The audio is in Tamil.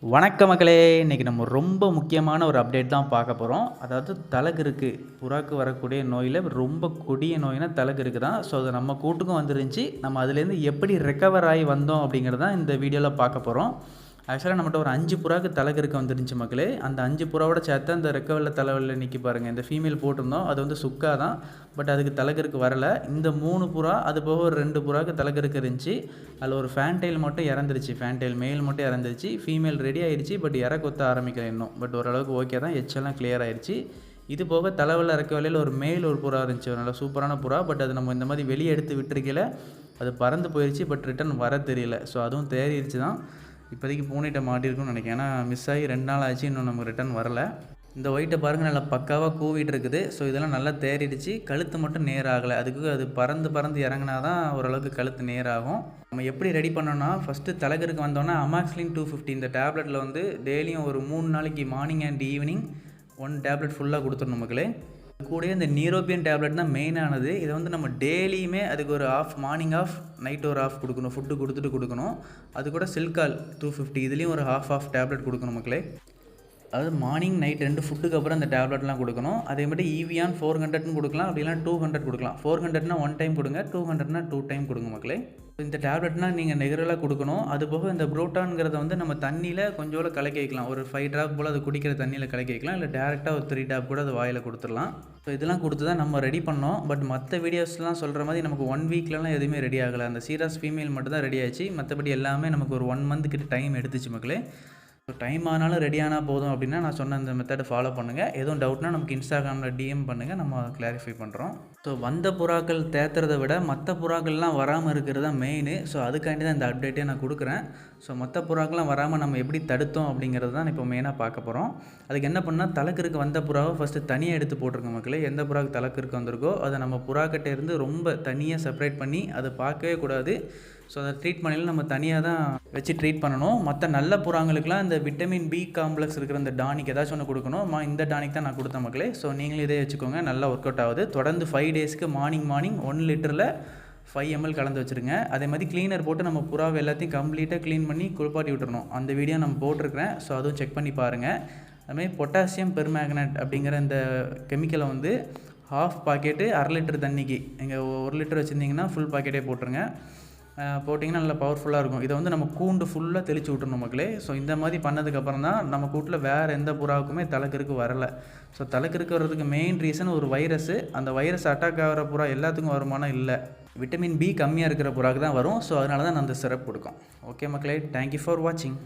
வணக்க மக்களே, இன்றைக்கி நம்ம ரொம்ப முக்கியமான ஒரு அப்டேட் தான் பார்க்க போகிறோம். அதாவது தலகிருக்கு புறாக்கு வரக்கூடிய நோயில் ரொம்ப கொடிய நோயினா தலகிருக்கு தான். ஸோ அது நம்ம கூட்டுக்கும் வந்துருந்துச்சு. நம்ம அதுலேருந்து எப்படி ரெக்கவர் ஆகி வந்தோம் அப்படிங்கிறது தான் இந்த வீடியோவில் பார்க்க போகிறோம். ஆக்சுவலாக நம்மகிட்ட ஒரு 5 புறாக்கு தலகிருக்கு வந்துருந்துச்சு மக்களே. அந்த 5 புறாவோட சேர்த்து அந்த ரெக்கவரில் தலைவலில் நிற்கி பாருங்கள். இந்த ஃபீமேல் போட்டிருந்தோம், அது வந்து சுக்கா தான். பட் அதுக்கு தலகிருக்கு வரலை. இந்த 3 புறா அது போக ஒரு 2 புறாக்கு தலகிருக்கு இருந்துச்சு. அதில் ஒரு ஃபேன்டைல் மட்டும் இறந்துருச்சு. ஃபேன்டைல் மேல் மட்டும் இறந்துருச்சு. ஃபீமேல் ரெடி ஆகிடுச்சு, பட் இற கொத்த ஆரம்பிக்கல இன்னும். பட் ஓரளவுக்கு ஓகே தான், எச்செல்லாம் கிளியர் ஆயிடுச்சு. இது போக தலைவலில் இறக்க வேலையில் ஒரு மேல் ஒரு புறா இருந்துச்சு, ஒரு நல்ல சூப்பரான புறா. பட் அது நம்ம இந்த மாதிரி வெளியே எடுத்து விட்டுருக்கையில் அது பறந்து போயிடுச்சு. பட் ரிட்டன் வர தெரியல. ஸோ அதுவும் தேறிடுச்சு தான். இப்போதைக்கு பூனைகிட்ட மாட்டிருக்குன்னு நினைக்கிறேன். ஏன்னா மிஸ் ஆகி 2 நாள் ஆச்சு, இன்னும் நமக்கு ரிட்டன் வரல. இந்த ஒயிட்டை பாருங்கள், நல்லா பக்காவாக கூவிட்டு இருக்குது. ஸோ இதெல்லாம் நல்லா தேறிடுச்சு. கழுத்து மட்டும் நேராகலை. அதுக்கு அது பறந்து இறங்கினா தான் ஓரளவுக்கு கழுத்து நேராகும். நம்ம எப்படி ரெடி பண்ணோன்னா, ஃபஸ்ட்டு தலகருக்கு வந்தோன்னா அமாக்ஸ்லின் 250 இந்த டேப்லெட்டில் வந்து டெய்லியும் ஒரு 3 நாளைக்கு மார்னிங் அண்ட் ஈவினிங் 1 டேப்லெட் ஃபுல்லாக கொடுத்துடணும் மக்களே. கூடயே இந்த நீரோபியன் டேப்லெட் தான் மெயினானது. இதை வந்து நம்ம டெய்லியுமே அதுக்கு ஒரு மார்னிங் ஆஃப் நைட் ஒரு ஆஃப் கொடுக்கணும். ஃபுட்டு கொடுத்துட்டு கொடுக்கணும். அது கூட சில்கால் 250 இதுலேயும் ஒரு ஆஃப் டேப்லெட் கொடுக்கணும் மக்களே. அதாவது மார்னிங் நைட் 2 ஃபுட்டுக்கு அப்புறம் அந்த டேப்லெட்லாம் கொடுக்கணும். அதே மாதிரி ஈவியான் 400ன்னு கொடுக்கலாம், அப்படின்னா 200 கொடுக்கலாம். 400னா 1 டைம் கொடுங்க, 200னா 2 டைம் கொடுங்க மக்களே. இந்த டேப்லெட்னால் நீங்கள் ரெகுலராக கொடுக்கணும். அது போக இந்த புரோட்டான்ங்கிறத வந்து நம்ம தண்ணியில் கொஞ்சோட கலக்கி வைக்கலாம். ஒரு 5 ட்ராப் போல் அது குடிக்கிற தண்ணியில் கலக்கி வைக்கலாம். இல்லை டேரெக்டாக ஒரு 3 ட்ராப் கூட அது வாயில் கொடுத்துடலாம். ஸோ இதெல்லாம் கொடுத்து தான் நம்ம ரெடி பண்ணோம். பட் மற்ற வீடியோஸ்லாம் சொல்கிற மாதிரி நமக்கு 1 வீக்லலாம் எதுவுமே ரெடி ஆகலை. அந்த சீராஸ் ஃபீமேல் மட்டும் தான் ரெடி ஆச்சு. மற்றபடி எல்லாமே நமக்கு ஒரு 1 மந்த் கிட்ட டைம் எடுத்துச்சு மக்களே. ஸோ டைம் ஆனாலும் ரெடி ஆனால் போதும் அப்படின்னா நான் சொன்ன இந்த மெத்தடை ஃபாலோ பண்ணுங்கள். எதுவும் டவுட்னா நமக்கு இன்ஸ்டாகிராமில் டிஎம் பண்ணுங்கள், நம்ம கிளாரிஃபை பண்ணுறோம். ஸோ வந்த புறாக்கள் தேத்துறதை விட மற்ற புறாக்கள்லாம் வராமல் இருக்கிறது தான் மெயின். ஸோ அதுக்காண்டி தான் இந்த அப்டேட்டே நான் கொடுக்குறேன். ஸோ மற்ற புறாக்கள்லாம் வராமல் நம்ம எப்படி தடுத்தோம் அப்படிங்கிறது தான் இப்போ மெயினாக பார்க்க போகிறோம். அதுக்கு என்ன பண்ணால், தலைக்கிற்கு வந்த புறாவை ஃபஸ்ட்டு தனியாக எடுத்து போட்டிருங்க மக்களே. எந்த புறாக்கு தலைக்கிற்கு வந்திருக்கோ அதை நம்ம புறாக்கிட்டேருந்து ரொம்ப தனியாக செப்பரேட் பண்ணி அதை பார்க்கவே கூடாது. ஸோ அதை ட்ரீட் பண்ணல நம்ம தனியாக தான் வச்சு ட்ரீட் பண்ணணும். மற்ற நல்ல புறாங்களுக்குலாம் இந்த விட்டமின் பி காம்ப்ளெக்ஸ் இருக்கிற இந்த டானிக் ஏதாச்சும் ஒன்று கொடுக்கணும். இந்த டானிக் தான் நான் கொடுத்த மக்களே. ஸோ நீங்களும் இதே வச்சுக்கோங்க, நல்லா ஒர்க் அவுட் ஆகுது. தொடர்ந்து 5 டேஸ்க்கு மார்னிங் 1 லிட்டரில் 5 ml கலந்து வச்சுருங்க. அதே மாதிரி க்ளீனர் போட்டு நம்ம புறாவை எல்லாத்தையும் கம்ப்ளீட்டாக க்ளீன் பண்ணி குளிப்பாட்டி விட்டுறணும். அந்த வீடியோ நம்ம போட்டிருக்கிறேன். ஸோ அதுவும் செக் பண்ணி பாருங்கள். அதுமாதிரி பொட்டாசியம் பெர்மேங்கனேட் அப்படிங்கிற இந்த கெமிக்கலை வந்து ஹாஃப் பாக்கெட்டு 1/2 லிட்டர் தண்ணிக்கு, நீங்கள் 1 லிட்டர் வச்சுருந்தீங்கன்னா ஃபுல் பாக்கெட்டே போட்டுருங்க. போட்டிங்கன்னா நல்லா பவர்ஃபுல்லாக இருக்கும். இதை வந்து நம்ம கூண்டு ஃபுல்லாக தெளித்து விட்டுணும் மக்களே. ஸோ இந்த மாதிரி பண்ணதுக்கப்புறம் தான் நம்ம கூட்டில் வேறு எந்த புறாவுக்குமே தலைக்கிற்கு வரலை. ஸோ தலைக்கிற்கு வர்றதுக்கு மெயின் ரீசன் ஒரு வைரஸு. அந்த வைரஸ் அட்டாக் ஆகிற புறா எல்லாத்துக்கும் வருமானம் இல்லை. விட்டமின் பி கம்மியாக இருக்கிற புறாவுக்கு தான் வரும். ஸோ அதனால தான் நான் அந்த சிரப் கொடுக்கும். ஓகே மக்களே, தேங்க்யூ ஃபார் வாட்சிங்.